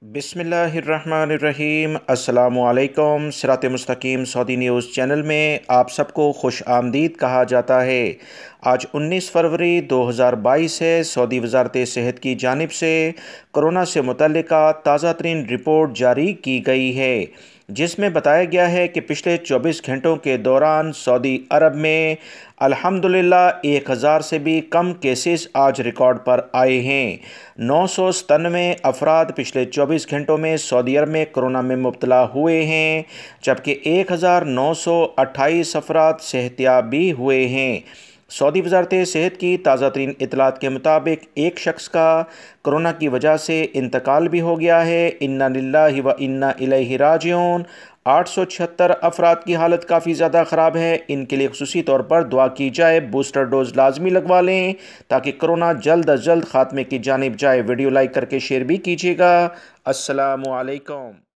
बिस्मिल्लाहिर्रहमानिर्रहीम। अस्सलामुअलैकुम। सिरात मुस्तकीम सऊदी न्यूज़ चैनल में आप सबको खुश आमदीद कहा जाता है। आज 19 फरवरी 2022 है। सऊदी वज़ारत सेहत की जानिब से कोरोना से मुतल्लिका ताज़ा तरीन रिपोर्ट जारी की गई है, जिसमें बताया गया है कि पिछले 24 घंटों के दौरान सऊदी अरब में अल्हम्दुलिल्लाह 1000 से भी कम केसेस आज रिकॉर्ड पर आए हैं। 997 अफराद पिछले 24 घंटों में सऊदी अरब में कोरोना में मुब्तला हुए हैं, जबकि 1928 अफराद सेहतियाब भी हुए हैं। सऊदी वज़ारत सेहत की ताज़ा तरीन इतलात के मुताबिक एक शख्स का कोरोना की वजह से इंतकाल भी हो गया है। इन्ना लिल्लाहि व इन्ना इलैहि राजिऊन। 876 अफराद की हालत काफ़ी ज़्यादा ख़राब है। इनके लिए खुसूसी तौर पर दुआ की जाए। बूस्टर डोज लाजमी लगवा लें ताकि कोरोना जल्द अज जल्द ख़ात्मे की जानिब जाए। वीडियो लाइक करके शेयर भी कीजिएगा। अस्सलामु अलैकुम।